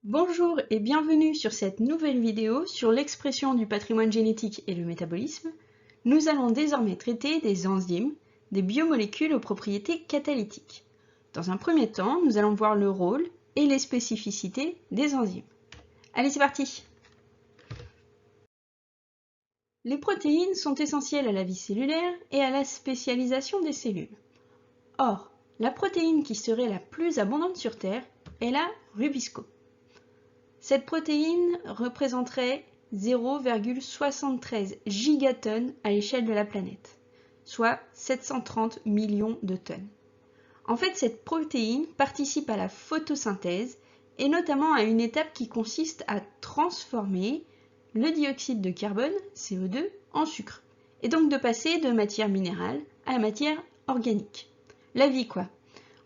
Bonjour et bienvenue sur cette nouvelle vidéo sur l'expression du patrimoine génétique et le métabolisme. Nous allons désormais traiter des enzymes, des biomolécules aux propriétés catalytiques. Dans un premier temps, nous allons voir le rôle et les spécificités des enzymes. Allez, c'est parti! Les protéines sont essentielles à la vie cellulaire et à la spécialisation des cellules. Or, la protéine qui serait la plus abondante sur Terre est la Rubisco. Cette protéine représenterait 0,73 gigatonnes à l'échelle de la planète, soit 730 millions de tonnes. En fait, cette protéine participe à la photosynthèse et notamment à une étape qui consiste à transformer le dioxyde de carbone, CO2, en sucre, et donc de passer de matière minérale à la matière organique. La vie quoi.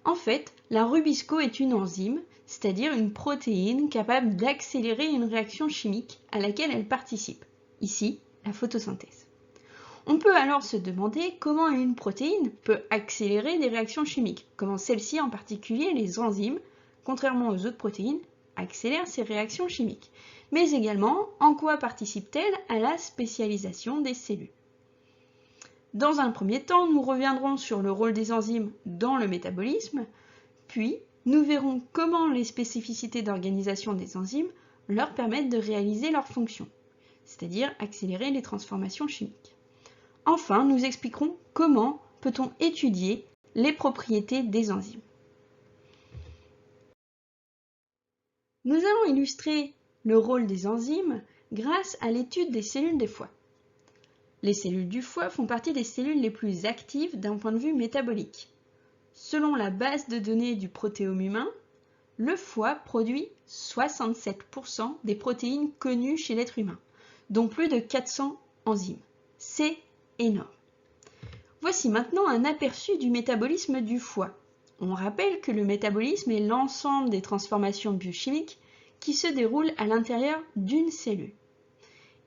En fait, la Rubisco est une enzyme, c'est-à-dire une protéine capable d'accélérer une réaction chimique à laquelle elle participe, ici la photosynthèse. On peut alors se demander comment une protéine peut accélérer des réactions chimiques, comment celles-ci, en particulier les enzymes, contrairement aux autres protéines, accélèrent ces réactions chimiques, mais également en quoi participent-elles à la spécialisation des cellules. Dans un premier temps, nous reviendrons sur le rôle des enzymes dans le métabolisme, puis nous verrons comment les spécificités d'organisation des enzymes leur permettent de réaliser leurs fonctions, c'est-à-dire accélérer les transformations chimiques. Enfin, nous expliquerons comment peut-on étudier les propriétés des enzymes. Nous allons illustrer le rôle des enzymes grâce à l'étude des cellules des foies. Les cellules du foie font partie des cellules les plus actives d'un point de vue métabolique. Selon la base de données du protéome humain, le foie produit 67% des protéines connues chez l'être humain, dont plus de 400 enzymes. C'est énorme. Voici maintenant un aperçu du métabolisme du foie. On rappelle que le métabolisme est l'ensemble des transformations biochimiques qui se déroulent à l'intérieur d'une cellule.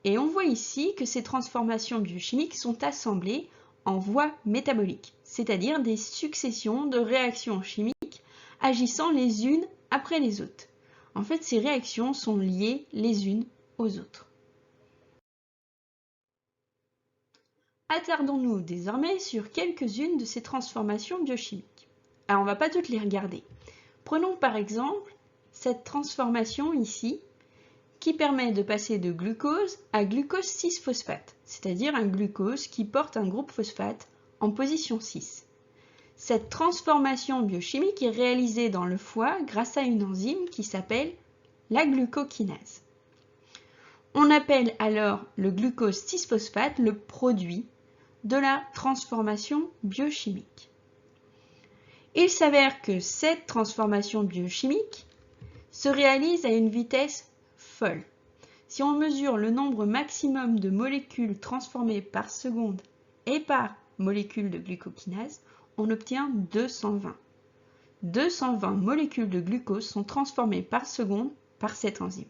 Et on voit ici que ces transformations biochimiques sont assemblées en voies métaboliques, c'est-à-dire des successions de réactions chimiques agissant les unes après les autres. En fait, ces réactions sont liées les unes aux autres. Attardons-nous désormais sur quelques-unes de ces transformations biochimiques. Alors, on ne va pas toutes les regarder. Prenons par exemple cette transformation ici, qui permet de passer de glucose à glucose 6-phosphate, c'est-à-dire un glucose qui porte un groupe phosphate en position 6. Cette transformation biochimique est réalisée dans le foie grâce à une enzyme qui s'appelle la glucokinase. On appelle alors le glucose 6-phosphate le produit de la transformation biochimique. Il s'avère que cette transformation biochimique se réalise à une vitesse folle. Si on mesure le nombre maximum de molécules transformées par seconde et par molécule de glucokinase, on obtient 220. 220 molécules de glucose sont transformées par seconde par cette enzyme.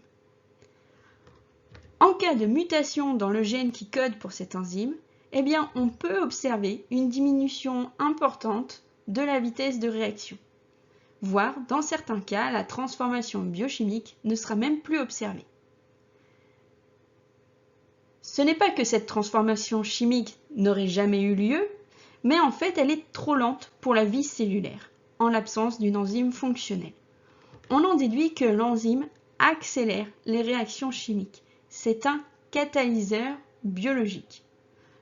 En cas de mutation dans le gène qui code pour cette enzyme, eh bien, on peut observer une diminution importante de la vitesse de réaction. Voire, dans certains cas, la transformation biochimique ne sera même plus observée. Ce n'est pas que cette transformation chimique n'aurait jamais eu lieu, mais en fait elle est trop lente pour la vie cellulaire, en l'absence d'une enzyme fonctionnelle. On en déduit que l'enzyme accélère les réactions chimiques. C'est un catalyseur biologique.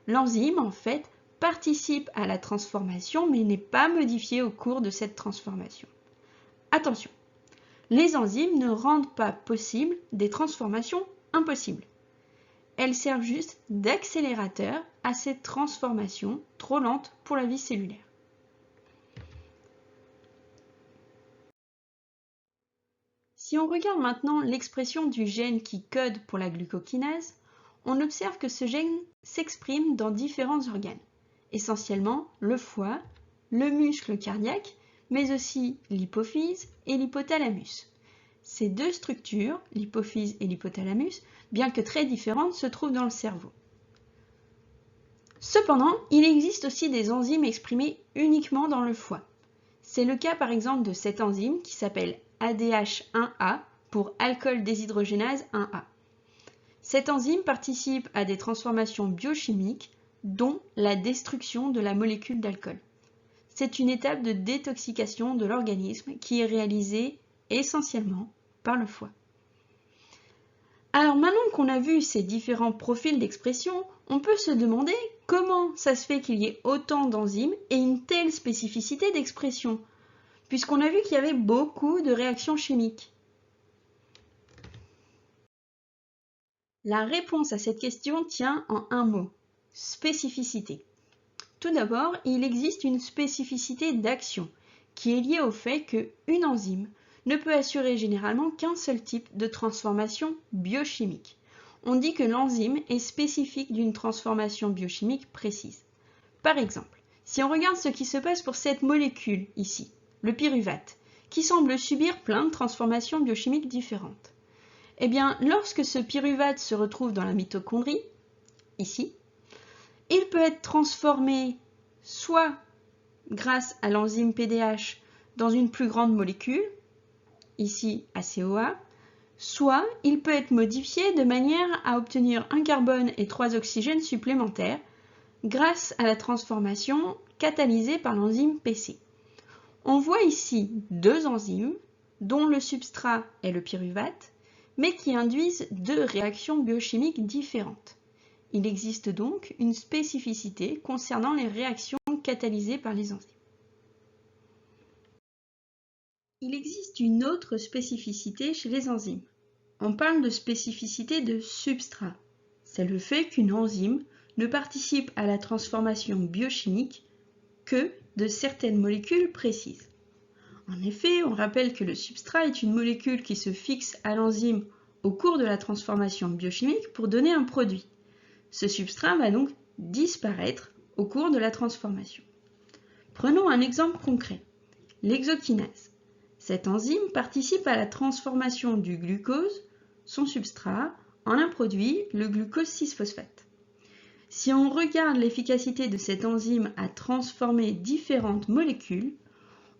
L'enzyme, en fait, participe à la transformation, mais n'est pas modifiée au cours de cette transformation. Attention, les enzymes ne rendent pas possible des transformations impossibles. Elles servent juste d'accélérateur à cette transformation trop lente pour la vie cellulaire. Si on regarde maintenant l'expression du gène qui code pour la glucokinase, on observe que ce gène s'exprime dans différents organes, essentiellement le foie, le muscle cardiaque, mais aussi l'hypophyse et l'hypothalamus. Ces deux structures, l'hypophyse et l'hypothalamus, bien que très différentes, se trouvent dans le cerveau. Cependant, il existe aussi des enzymes exprimées uniquement dans le foie. C'est le cas par exemple de cette enzyme qui s'appelle ADH1A, pour alcool déshydrogénase 1A. Cette enzyme participe à des transformations biochimiques, dont la destruction de la molécule d'alcool. C'est une étape de détoxication de l'organisme qui est réalisée essentiellement par le foie. Alors maintenant qu'on a vu ces différents profils d'expression, on peut se demander comment ça se fait qu'il y ait autant d'enzymes et une telle spécificité d'expression, puisqu'on a vu qu'il y avait beaucoup de réactions chimiques. La réponse à cette question tient en un mot, spécificité. Tout d'abord, il existe une spécificité d'action qui est liée au fait qu'une enzyme ne peut assurer généralement qu'un seul type de transformation biochimique. On dit que l'enzyme est spécifique d'une transformation biochimique précise. Par exemple, si on regarde ce qui se passe pour cette molécule ici, le pyruvate, qui semble subir plein de transformations biochimiques différentes. Eh bien, lorsque ce pyruvate se retrouve dans la mitochondrie, ici, il peut être transformé soit grâce à l'enzyme PDH dans une plus grande molécule, ici ACOA, soit il peut être modifié de manière à obtenir un carbone et 3 oxygènes supplémentaires grâce à la transformation catalysée par l'enzyme PC. On voit ici deux enzymes dont le substrat est le pyruvate, mais qui induisent deux réactions biochimiques différentes. Il existe donc une spécificité concernant les réactions catalysées par les enzymes. Il existe une autre spécificité chez les enzymes. On parle de spécificité de substrat. C'est le fait qu'une enzyme ne participe à la transformation biochimique que de certaines molécules précises. En effet, on rappelle que le substrat est une molécule qui se fixe à l'enzyme au cours de la transformation biochimique pour donner un produit. Ce substrat va donc disparaître au cours de la transformation. Prenons un exemple concret, l'hexokinase. Cette enzyme participe à la transformation du glucose, son substrat, en un produit, le glucose 6-phosphate. Si on regarde l'efficacité de cette enzyme à transformer différentes molécules,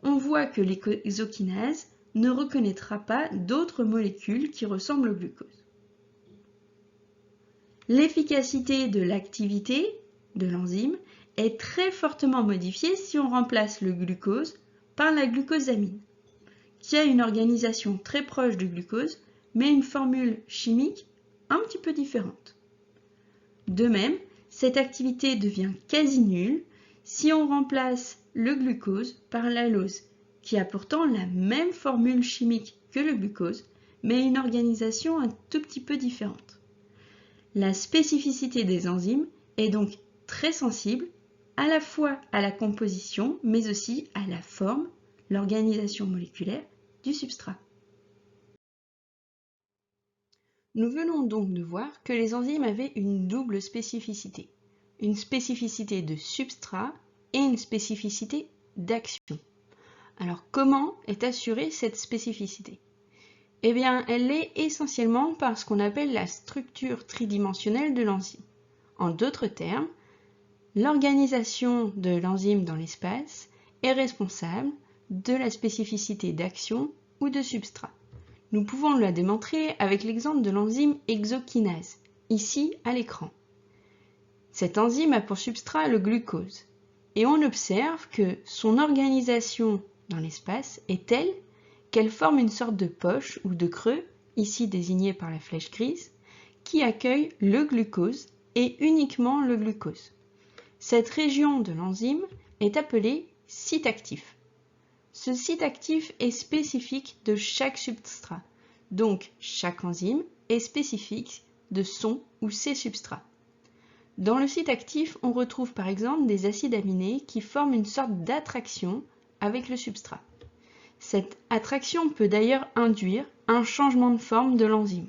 on voit que l'hexokinase ne reconnaîtra pas d'autres molécules qui ressemblent au glucose. L'efficacité de l'activité de l'enzyme est très fortement modifiée si on remplace le glucose par la glucosamine, qui a une organisation très proche du glucose, mais une formule chimique un petit peu différente. De même, cette activité devient quasi nulle si on remplace le glucose par l'allose, qui a pourtant la même formule chimique que le glucose, mais une organisation un tout petit peu différente. La spécificité des enzymes est donc très sensible à la fois à la composition, mais aussi à la forme, l'organisation moléculaire du substrat. Nous venons donc de voir que les enzymes avaient une double spécificité, une spécificité de substrat et une spécificité d'action. Alors comment est assurée cette spécificité? Eh bien, elle l'est essentiellement par ce qu'on appelle la structure tridimensionnelle de l'enzyme. En d'autres termes, l'organisation de l'enzyme dans l'espace est responsable de la spécificité d'action ou de substrat. Nous pouvons la démontrer avec l'exemple de l'enzyme hexokinase, ici à l'écran. Cette enzyme a pour substrat le glucose, et on observe que son organisation dans l'espace est telle qu'elle forme une sorte de poche ou de creux, ici désigné par la flèche grise, qui accueille le glucose et uniquement le glucose. Cette région de l'enzyme est appelée site actif. Ce site actif est spécifique de chaque substrat, donc chaque enzyme est spécifique de son ou ses substrats. Dans le site actif, on retrouve par exemple des acides aminés qui forment une sorte d'attraction avec le substrat. Cette attraction peut d'ailleurs induire un changement de forme de l'enzyme.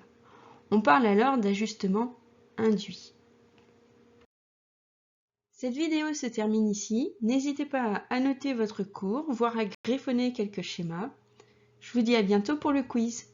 On parle alors d'ajustement induit. Cette vidéo se termine ici. N'hésitez pas à annoter votre cours, voire à griffonner quelques schémas. Je vous dis à bientôt pour le quiz.